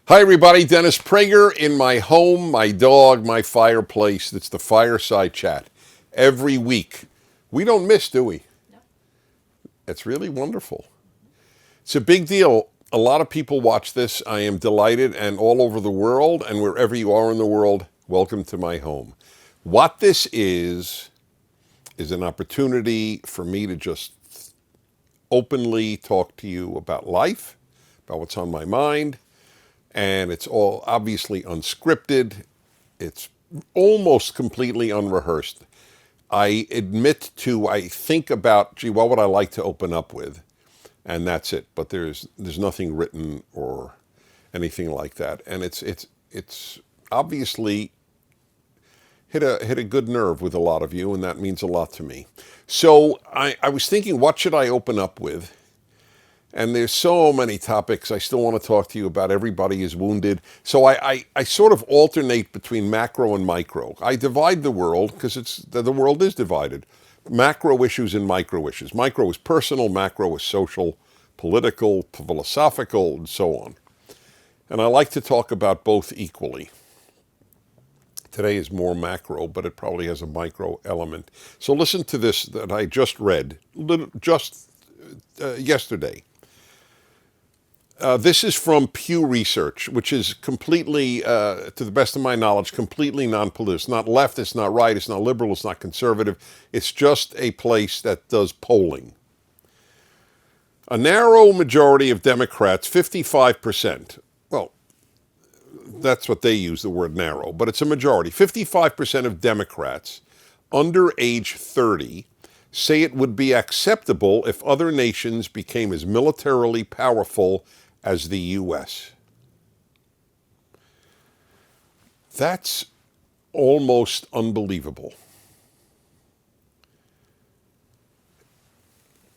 Hi, everybody. Dennis Prager in my home, my dog, my fireplace. It's the Fireside Chat. Every week. We don't miss, do we? It's really wonderful. It's a big deal. A lot of people watch this. I am delighted, and all over the world, and wherever you are in the world, welcome to my home. What this is an opportunity for me to just openly talk to you about life, about what's on my mind. And it's all obviously unscripted. It's almost completely unrehearsed. I think about, gee, what would I like to open up with? And that's it. But there's nothing written or anything like that. And it's obviously hit a good nerve with a lot of you, and that means a lot to me. So I was thinking, what should I open up with? And there's so many topics I still want to talk to you about. Everybody is wounded. So I sort of alternate between macro and micro. I divide the world because the world is divided. Macro issues and micro issues. Micro is personal, macro is social, political, philosophical, and so on. And I like to talk about both equally. Today is more macro, but it probably has a micro element. So listen to this that I just read just yesterday. This is from Pew Research, which is completely, to the best of my knowledge, completely non-political. It's not left, it's not right, it's not liberal, it's not conservative. It's just a place that does polling. A narrow majority of Democrats, 55%, well, that's what they use, the word narrow, but it's a majority. 55% of Democrats under age 30 say it would be acceptable if other nations became as militarily powerful as the U.S. That's almost unbelievable.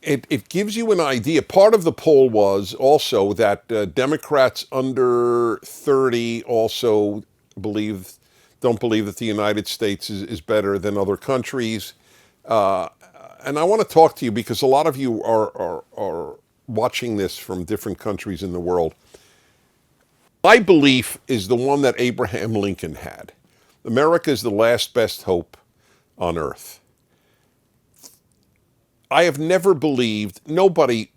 It gives you an idea. Part of the poll was also that Democrats under 30 also don't believe that the United States is better than other countries. And I want to talk to you because a lot of you are watching this from different countries in the world. My belief is the one that Abraham Lincoln had. America is the last best hope on earth. I have never believed, nobody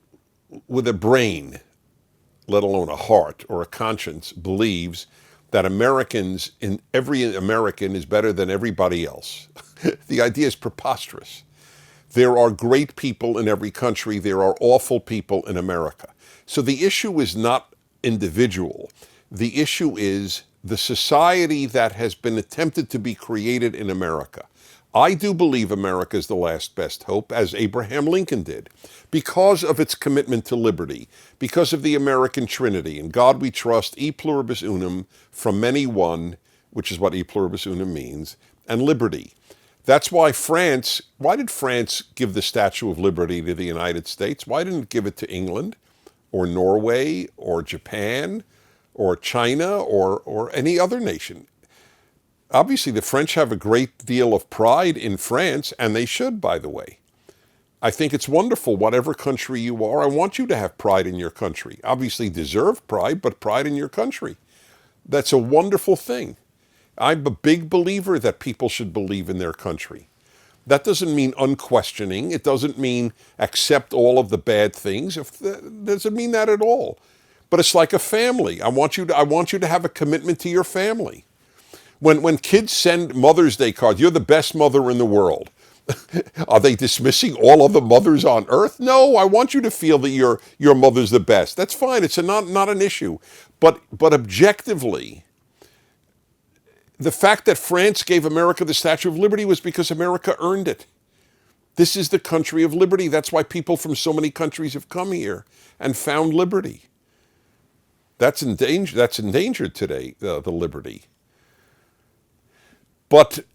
with a brain, let alone a heart or a conscience, believes that every American is better than everybody else. The idea is preposterous. There are great people in every country. There are awful people in America. So the issue is not individual. The issue is the society that has been attempted to be created in America. I do believe America is the last best hope, as Abraham Lincoln did, because of its commitment to liberty, because of the American Trinity. In God we trust, e pluribus unum, from many one, which is what e pluribus unum means, and liberty. That's why why did France give the Statue of Liberty to the United States? Why didn't it give it to England or Norway or Japan or China or any other nation? Obviously, the French have a great deal of pride in France, and they should, by the way. I think it's wonderful, whatever country you are. I want you to have pride in your country. Obviously, deserve pride, but pride in your country. That's a wonderful thing. I'm a big believer that people should believe in their country. That doesn't mean unquestioning. It doesn't mean accept all of the bad things. It doesn't mean that at all. But it's like a family. I want you to have a commitment to your family. When kids send Mother's Day cards, you're the best mother in the world. Are they dismissing all other mothers on earth? No, I want you to feel that your mother's the best. That's fine. It's not an issue. But objectively, the fact that France gave America the Statue of Liberty was because America earned it. This is the country of liberty. That's why people from so many countries have come here and found liberty. That's endangered today, the liberty. But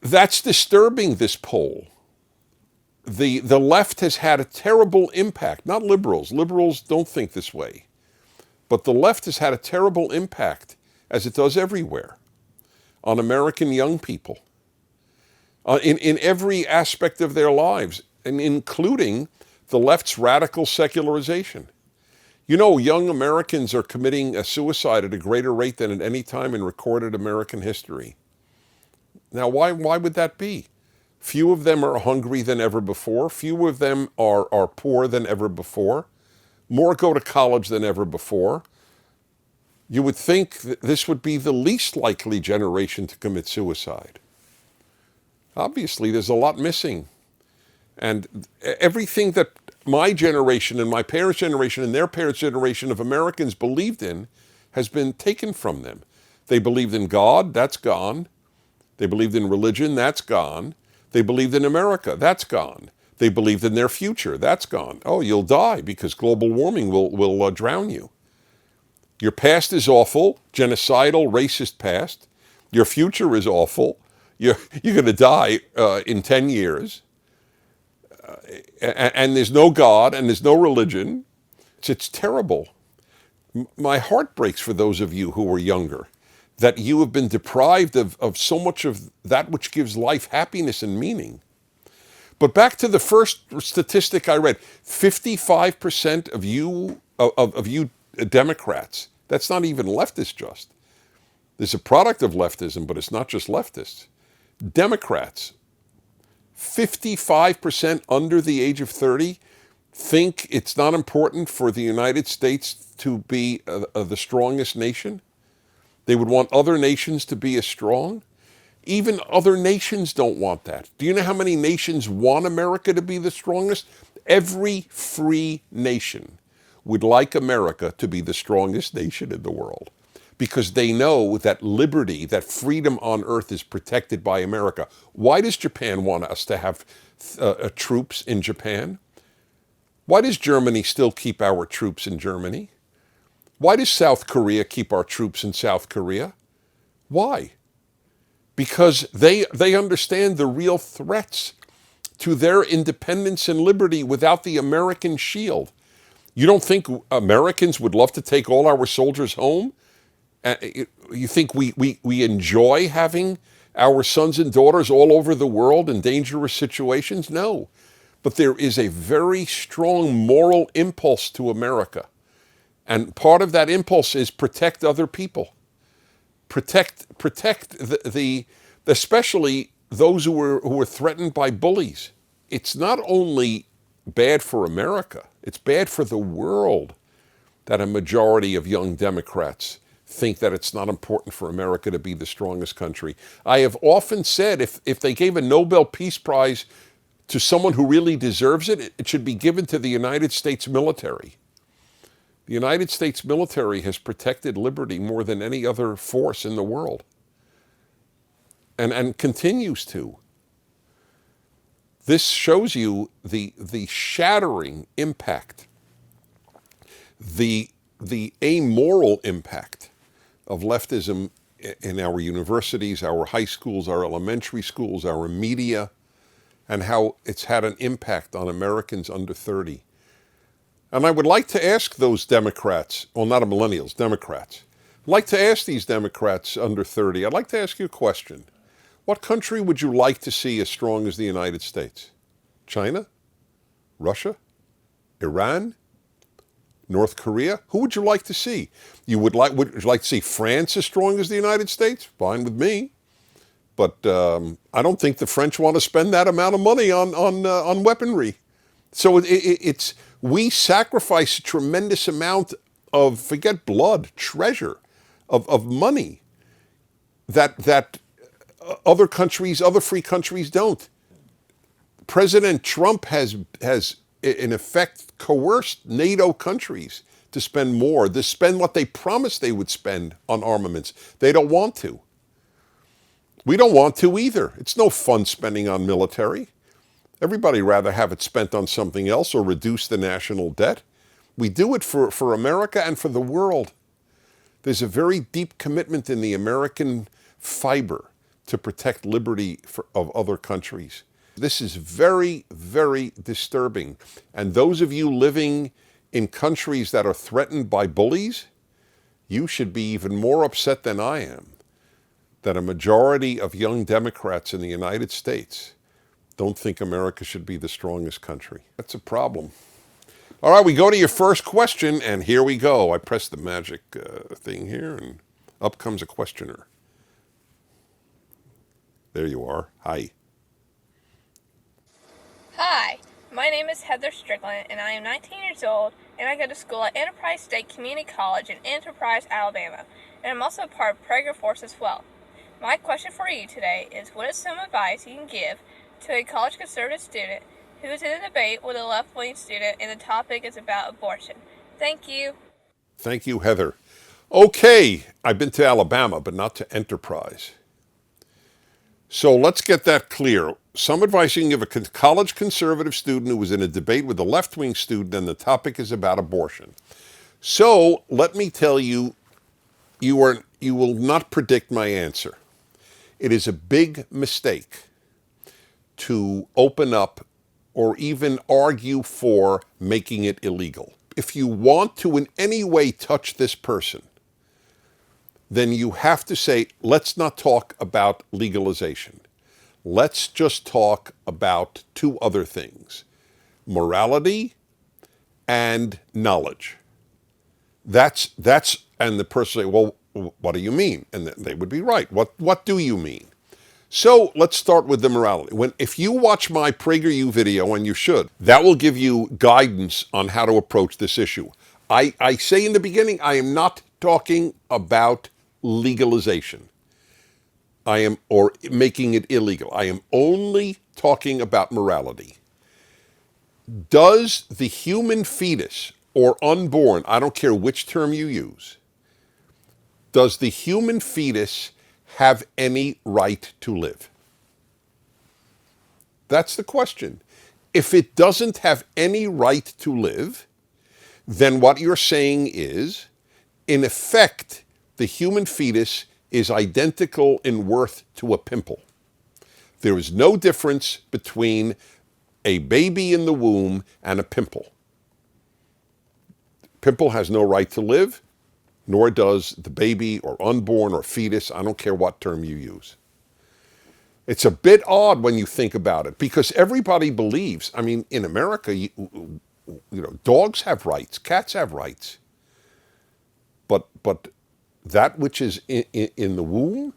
that's disturbing, this poll. The left has had a terrible impact, not liberals. Liberals don't think this way. But the left has had a terrible impact, as it does everywhere, on American young people, in every aspect of their lives, and including the left's radical secularization. You know, young Americans are committing a suicide at a greater rate than at any time in recorded American history. Now, why would that be? Few of them are hungry than ever before. Few of them are poor than ever before. More go to college than ever before. You would think that this would be the least likely generation to commit suicide. Obviously, there's a lot missing. And everything that my generation and my parents' generation and their parents' generation of Americans believed in has been taken from them. They believed in God, that's gone. They believed in religion, that's gone. They believed in America, that's gone. They believed in their future, that's gone. Oh, you'll die because global warming will drown you. Your past is awful, genocidal, racist past. Your future is awful. You're going to die in 10 years. And there's no God and there's no religion. It's terrible. My heart breaks for those of you who are younger, that you have been deprived of so much of that which gives life happiness and meaning. But back to the first statistic I read, 55% of you Democrats, that's not even leftist just. There's a product of leftism, but it's not just leftists. Democrats, 55% under the age of 30 think it's not important for the United States to be the strongest nation. They would want other nations to be as strong. Even other nations don't want that. Do you know how many nations want America to be the strongest? Every free nation would like America to be the strongest nation in the world, because they know that liberty, that freedom on earth is protected by America. Why does Japan want us to have troops in Japan? Why does Germany still keep our troops in Germany? Why does South Korea keep our troops in South Korea? Why? Because they understand the real threats to their independence and liberty without the American shield. You don't think Americans would love to take all our soldiers home? You think we enjoy having our sons and daughters all over the world in dangerous situations? No. But there is a very strong moral impulse to America. And part of that impulse is protect other people. Protect the especially those who are threatened by bullies. It's not only bad for America, it's bad for the world that a majority of young Democrats think that it's not important for America to be the strongest country. I have often said if they gave a Nobel Peace Prize to someone who really deserves it, it should be given to the United States military. The United States military has protected liberty more than any other force in the world, and continues to. This shows you the shattering impact, the amoral impact of leftism in our universities, our high schools, our elementary schools, our media, and how it's had an impact on Americans under 30. And I would like to ask those Democrats, well, not millennials, Democrats. I'd like to ask these Democrats under 30, I'd like to ask you a question. What country would you like to see as strong as the United States? China? Russia? Iran? North Korea? Who would you like to see? Would you like to see France as strong as the United States? Fine with me. But I don't think the French want to spend that amount of money on weaponry. So we sacrifice a tremendous amount of, forget blood, treasure, of money that other countries, other free countries don't. President Trump has in effect coerced NATO countries to spend more, to spend what they promised they would spend on armaments. They don't want to. We don't want to either. It's no fun spending on military. Everybody rather have it spent on something else or reduce the national debt. We do it for America and for the world. There's a very deep commitment in the American fiber to protect liberty of other countries. This is very, very disturbing. And those of you living in countries that are threatened by bullies, you should be even more upset than I am that a majority of young Democrats in the United States don't think America should be the strongest country. That's a problem. All right, we go to your first question, and here we go. I press the magic thing here, and up comes a questioner. There you are. Hi. Hi, my name is Heather Strickland, and I am 19 years old, and I go to school at Enterprise State Community College in Enterprise, Alabama, and I'm also a part of Prager Force as well. My question for you today is, what is some advice you can give to a college conservative student who is in a debate with a left-wing student and the topic is about abortion? Thank you. Thank you, Heather. Okay, I've been to Alabama, but not to Enterprise. So let's get that clear. Some advice you can give a college conservative student who was in a debate with a left-wing student and the topic is about abortion. So let me tell you, you will not predict my answer. It is a big mistake to open up or even argue for making it illegal. If you want to in any way touch this person, then you have to say, let's not talk about legalization. Let's just talk about two other things: morality and knowledge. That's and the person say, well, what do you mean? And they would be right. What do you mean? So let's start with the morality. If you watch my PragerU video, and you should, that will give you guidance on how to approach this issue. I say in the beginning, I am not talking about legalization. Or making it illegal. I am only talking about morality. Does the human fetus or unborn, I don't care which term you use, does the human fetus have any right to live? That's the question. If it doesn't have any right to live, then what you're saying is, in effect, the human fetus is identical in worth to a pimple. There is no difference between a baby in the womb and a pimple. Pimple has no right to live, nor does the baby or unborn or fetus. I don't care what term you use. It's a bit odd when you think about it, because everybody believes, I mean, in America, dogs have rights, cats have rights. But that which is in the womb.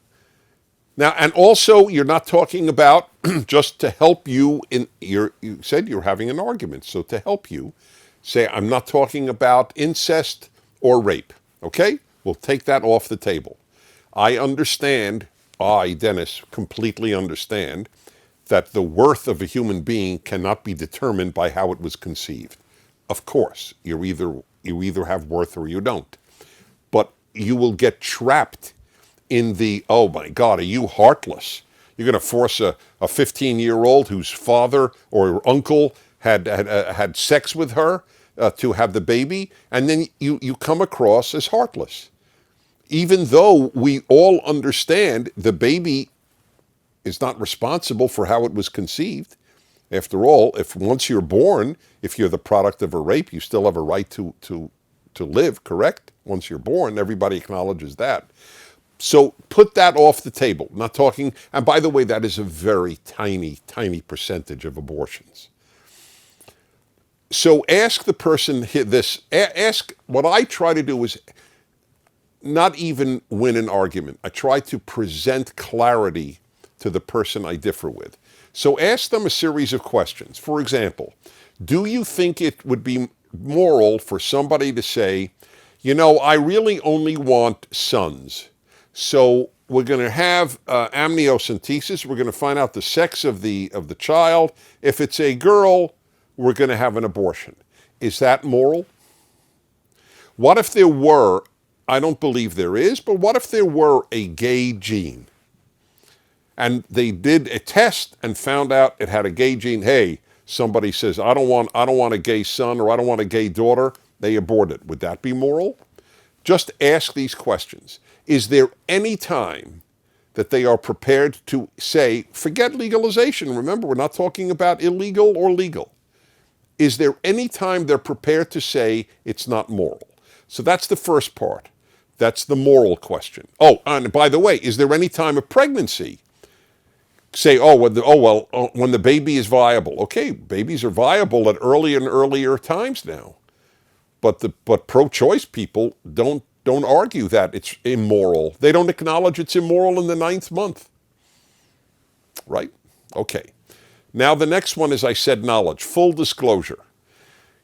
Now, and also, you're not talking about, just to help you, you said you're having an argument. So to help you, say, I'm not talking about incest or rape. Okay? We'll take that off the table. Dennis, completely understand that the worth of a human being cannot be determined by how it was conceived. Of course, you either have worth or you don't. But you will get trapped in the, oh my God, are you heartless? You're going to force a 15-year-old whose father or uncle had sex with her to have the baby, and then you come across as heartless. Even though we all understand the baby is not responsible for how it was conceived. After all, if once you're born, if you're the product of a rape, you still have a right to live, correct? Once you're born, everybody acknowledges that. So put that off the table. Not talking, and by the way, that is a very tiny, tiny percentage of abortions. So ask the person this, what I try to do is not even win an argument. I try to present clarity to the person I differ with. So ask them a series of questions. For example, do you think it would be moral for somebody to say, I really only want sons. So we're going to have amniocentesis. We're going to find out the sex of the child. If it's a girl, we're going to have an abortion. Is that moral? What if there were, I don't believe there is, but what if there were a gay gene? And they did a test and found out it had a gay gene. Hey, somebody says, I don't want a gay son, or I don't want a gay daughter. They abort it. Would that be moral? Just ask these questions. Is there any time that they are prepared to say, forget legalization? Remember, we're not talking about illegal or legal. Is there any time they're prepared to say it's not moral? So that's the first part. That's the moral question. Oh, and by the way, is there any time of pregnancy say, when the baby is viable. Okay, babies are viable at earlier and earlier times now. But pro-choice people don't argue that it's immoral. They don't acknowledge it's immoral in the 9th month. Right? Okay. Now the next one is, I said, knowledge, full disclosure.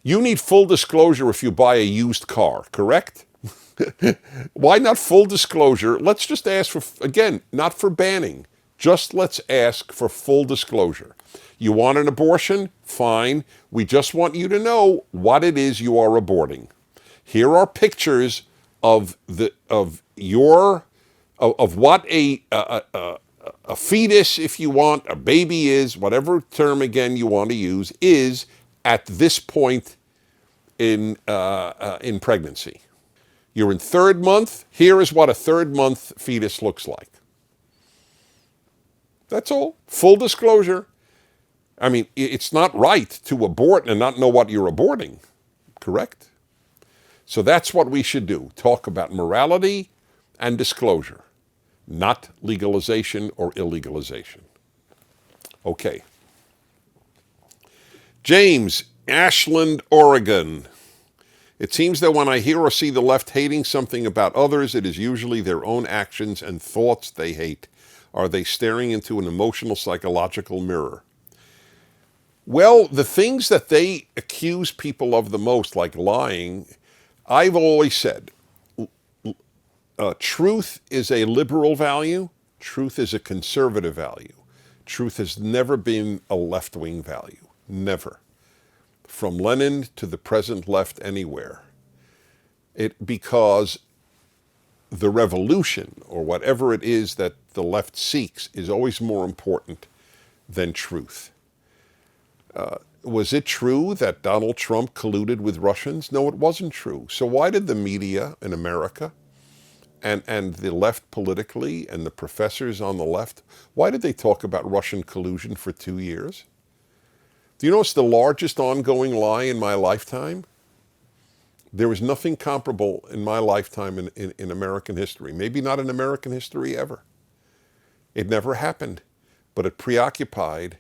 You need full disclosure if you buy a used car, correct? Why not full disclosure? Let's just ask for, again, not for banning, just let's ask for full disclosure. You want an abortion? Fine. We just want you to know what it is you are aborting. Here are pictures of what a fetus, if you want, a baby is, whatever term again you want to use, is at this point in pregnancy. You're in 3rd month. Here is what a 3rd month fetus looks like. That's all. Full disclosure. I mean, it's not right to abort and not know what you're aborting, correct? So that's what we should do. Talk about morality and disclosure, not legalization or illegalization. Okay. James, Ashland, Oregon. It seems that when I hear or see the left hating something about others, it is usually their own actions and thoughts they hate. Are they staring into an emotional, psychological mirror? Well, the things that they accuse people of the most, like lying, I've always said, truth is a liberal value. Truth is a conservative value. Truth has never been a left-wing value. Never. From Lenin to the present left anywhere. Because the revolution, or whatever it is that the left seeks, is always more important than truth. Was it true that Donald Trump colluded with Russians? No, it wasn't true. So why did the media in America and the left politically and the professors on the left, why did they talk about Russian collusion for 2 years? Do you know it's the largest ongoing lie in my lifetime? There was nothing comparable in my lifetime in American history. Maybe not in American history ever. It never happened, but it preoccupied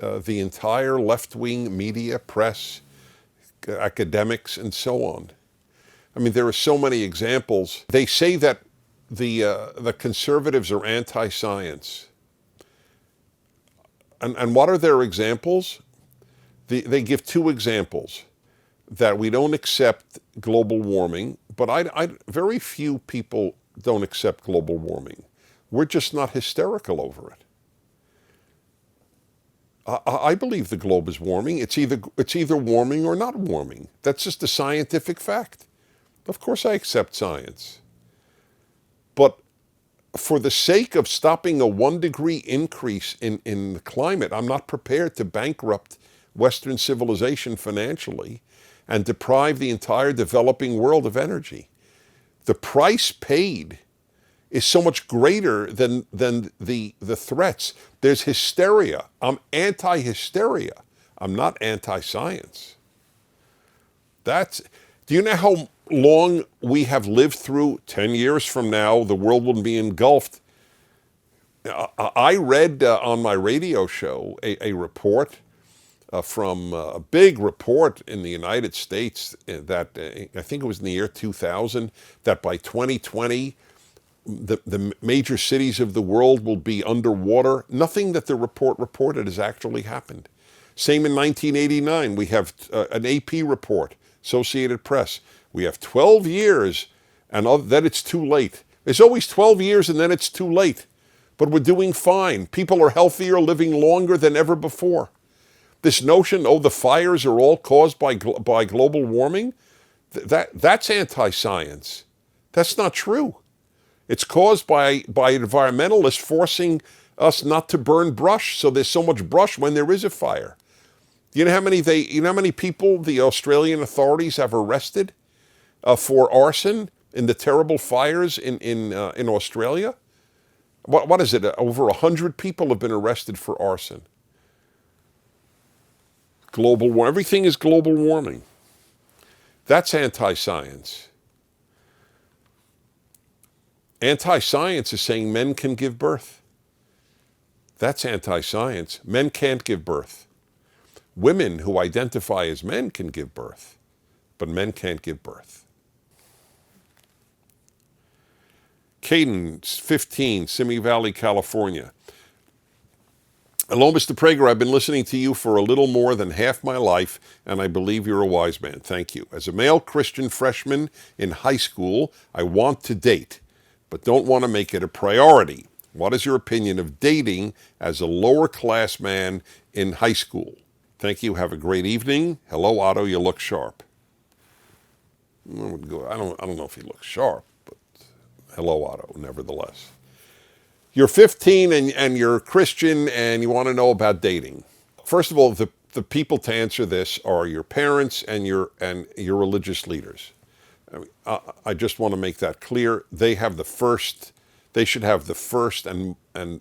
the entire left-wing media, press, academics, and so on. I mean, there are so many examples. They say that the conservatives are anti-science. And what are their examples? They give 2 examples. That we don't accept global warming, but very few people don't accept global warming. We're just not hysterical over it. I believe the globe is warming. It's either warming or not warming. That's just a scientific fact. Of course I accept science. But for the sake of stopping a 1-degree increase in the climate, I'm not prepared to bankrupt Western civilization financially and deprive the entire developing world of energy. The price paid is so much greater than the threats. There's hysteria. I'm anti-hysteria. I'm not anti-science. Do you know how long we have lived through? 10 years from now, the world will be engulfed. I read on my radio show a report from a big report in the United States that I think it was in the year 2000, that by 2020, the major cities of the world will be underwater. Nothing that the report reported has actually happened. Same in 1989. We have an AP report, Associated Press. We have 12 years, and then it's too late. There's always 12 years, and then it's too late. But we're doing fine. People are healthier, living longer than ever before. This notion, the fires are all caused by global warming, that's anti-science. That's not true. It's caused by environmentalists forcing us not to burn brush, so there's so much brush when there is a fire. You know how many people the Australian authorities have arrested for arson in the terrible fires in Australia? What is it? Over 100 people have been arrested for arson. Global warming. Everything is global warming. That's anti-science. Anti-science is saying men can give birth. That's anti-science. Men can't give birth. Women who identify as men can give birth, but men can't give birth. Caden, 15, Simi Valley, California. Hello, Mr. Prager. I've been listening to you for a little more than half my life, and I believe you're a wise man. Thank you. As a male Christian freshman in high school, I want to date, but don't want to make it a priority. What is your opinion of dating as a lower class man in high school? Thank you. Have a great evening. Hello, Otto. You look sharp. I don't know if he looks sharp, but hello, Otto, nevertheless. You're 15 and you're Christian and you want to know about dating. First of all, the people to answer this are your parents and your religious leaders. I just want to make that clear. They should have the first and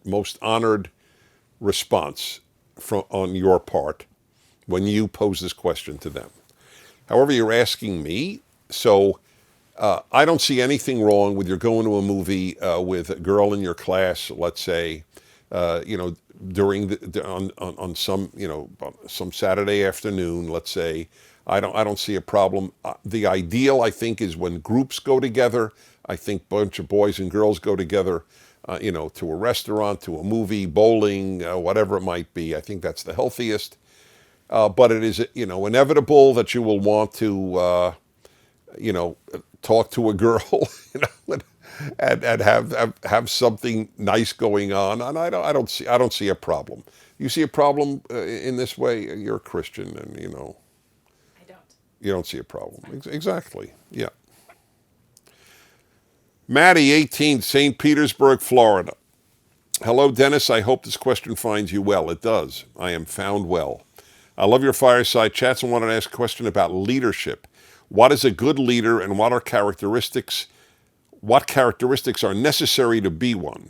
most honored response on your part when you pose this question to them. However, you're asking me, so I don't see anything wrong with you're going to a movie with a girl in your class, let's say, during on some Saturday afternoon, let's say. I don't see a problem. The ideal, I think, is when groups go together. I think a bunch of boys and girls go together, to a restaurant, to a movie, bowling, whatever it might be. I think that's the healthiest. But it is, inevitable that you will want to, talk to a girl, and have something nice going on. And I don't see a problem. You see a problem in this way? You're a Christian, and I don't. you don't see a problem. Exactly. Yeah. Maddie, 18, St. Petersburg, Florida. Hello, Dennis. I hope this question finds you well. It does. I am found well. I love your fireside chats and wanted to ask a question about leadership. What is a good leader, and what characteristics are necessary to be one?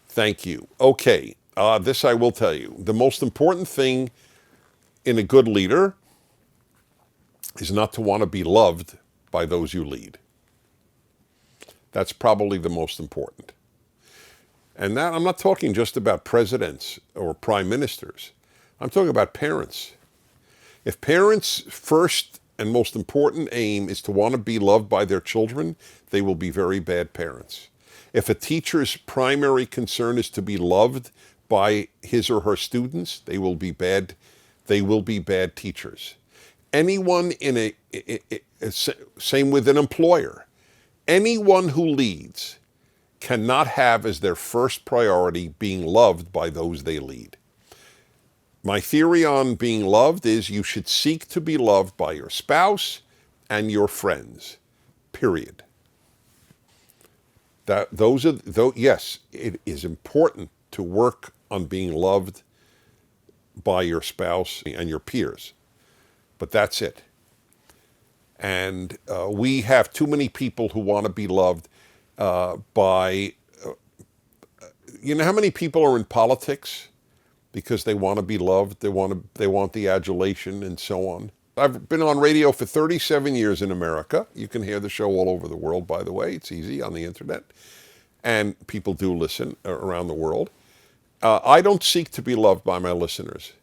Thank you. Okay, this I will tell you. The most important thing in a good leader is not to want to be loved by those you lead. That's probably the most important. And that I'm not talking just about presidents or prime ministers. I'm talking about parents. If parents' first and most important aim is to want to be loved by their children, they will be very bad parents. If a teacher's primary concern is to be loved by his or her students, they will be bad teachers. Anyone same with an employer. Anyone who leads cannot have as their first priority being loved by those they lead. My theory on being loved is you should seek to be loved by your spouse and your friends, period. Yes, it is important to work on being loved by your spouse and your peers, but that's it. And we have too many people who want to be loved by, how many people are in politics because they want to be loved, they want the adulation and so on. I've been on radio for 37 years in America. You can hear the show all over the world, by the way. It's easy on the internet. And people do listen around the world. I don't seek to be loved by my listeners.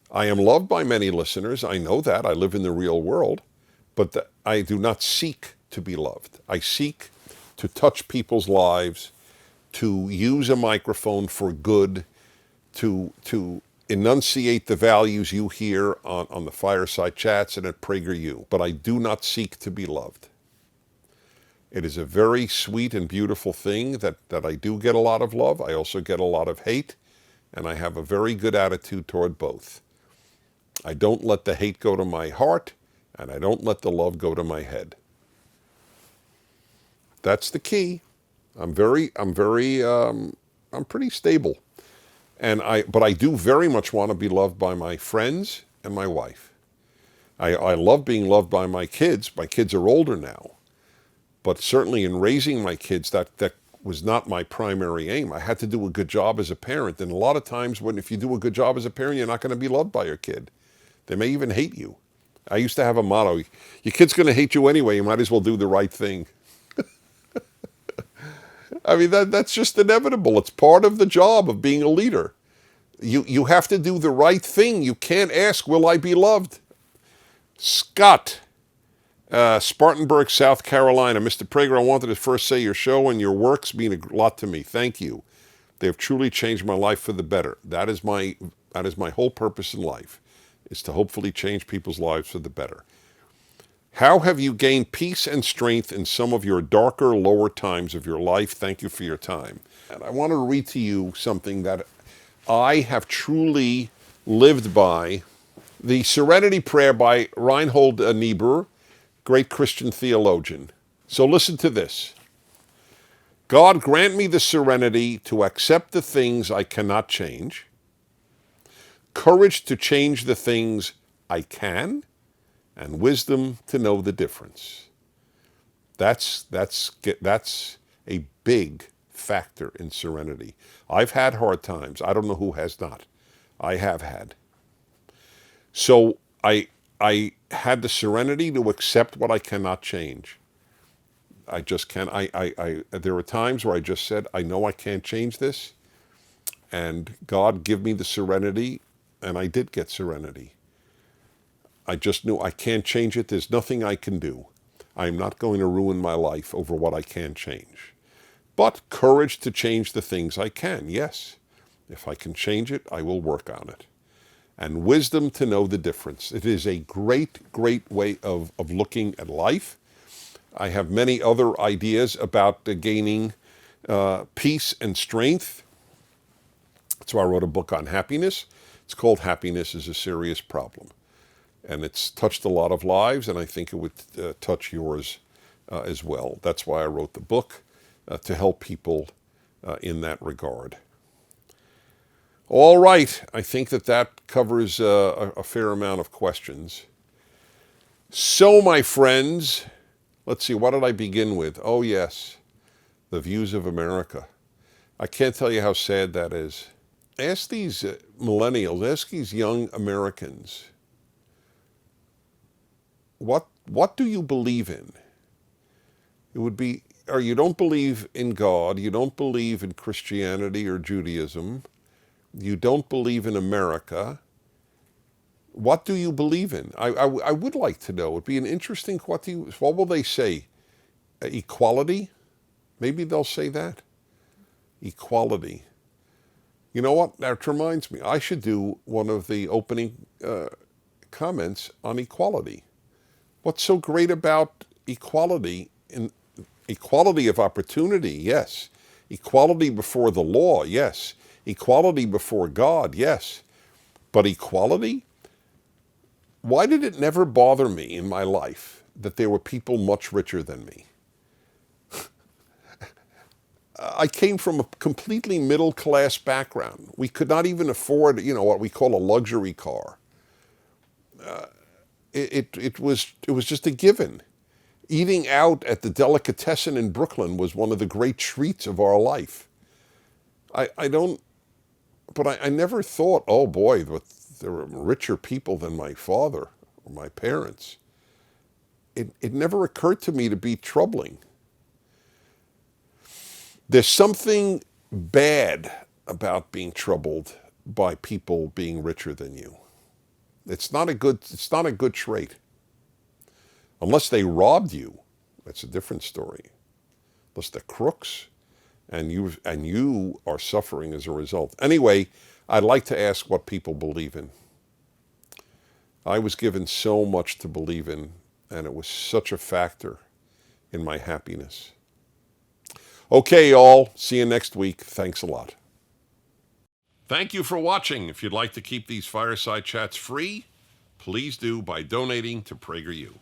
I am loved by many listeners. I know that. I live in the real world. But I do not seek to be loved. I seek to touch people's lives, to use a microphone for good, to enunciate the values you hear on the Fireside Chats and at PragerU. But I do not seek to be loved. It is a very sweet and beautiful thing that I do get a lot of love. I also get a lot of hate, and I have a very good attitude toward both. I don't let the hate go to my heart, and I don't let the love go to my head. That's the key. I'm pretty stable. But I do very much want to be loved by my friends and my wife. I love being loved by my kids. My kids are older now. But certainly in raising my kids, that was not my primary aim. I had to do a good job as a parent. And a lot of times if you do a good job as a parent, you're not going to be loved by your kid. They may even hate you. I used to have a motto, your kid's going to hate you anyway. You might as well do the right thing. I mean, that's just inevitable. It's part of the job of being a leader. You have to do the right thing. You can't ask, will I be loved? Scott, Spartanburg, South Carolina. Mr. Prager, I wanted to first say your show and your works mean a lot to me. Thank you. They have truly changed my life for the better. That is my whole purpose in life, is to hopefully change people's lives for the better. How have you gained peace and strength in some of your darker, lower times of your life? Thank you for your time. And I want to read to you something that I have truly lived by. The Serenity Prayer by Reinhold Niebuhr, great Christian theologian. So listen to this. God, grant me the serenity to accept the things I cannot change, courage to change the things I can, and wisdom to know the difference. That's a big factor in serenity. I've had hard times. I don't know who has not. I have had. So I had the serenity to accept what I cannot change. I just can't. There were times where I just said, I know I can't change this, and God give me the serenity, and I did get serenity. I just knew I can't change it. There's nothing I can do. I'm not going to ruin my life over what I can't change. But courage to change the things I can, yes. If I can change it, I will work on it. And wisdom to know the difference. It is a great, great way of looking at life. I have many other ideas about gaining peace and strength. That's why I wrote a book on happiness. It's called Happiness is a Serious Problem. And it's touched a lot of lives, and I think it would touch yours as well. That's why I wrote the book, to help people in that regard. All right, I think that covers a fair amount of questions. So, my friends, let's see, what did I begin with? Oh, yes, the views of America. I can't tell you how sad that is. Ask these millennials, ask these young Americans, what do you believe in? It would be, or you don't believe in God, you don't believe in Christianity or Judaism, you don't believe in America. What do you believe in? I would like to know. It'd be an interesting, what will they say? Equality? Maybe they'll say that. Equality. You know what? That reminds me. I should do one of the opening comments on equality. What's so great about equality? Equality of opportunity, yes. Equality before the law, yes. Equality before God, yes. But equality? Why did it never bother me in my life that there were people much richer than me? I came from a completely middle-class background. We could not even afford, what we call a luxury car. It was just a given. Eating out at the delicatessen in Brooklyn was one of the great treats of our life. I never thought, oh boy, there were richer people than my father or my parents. It never occurred to me to be troubling. There's something bad about being troubled by people being richer than you. It's not a good trait. Unless they robbed you, that's a different story. Unless they're crooks, and you are suffering as a result. Anyway, I'd like to ask what people believe in. I was given so much to believe in, and it was such a factor in my happiness. Okay, y'all. See you next week. Thanks a lot. Thank you for watching. If you'd like to keep these Fireside Chats free, please do by donating to PragerU.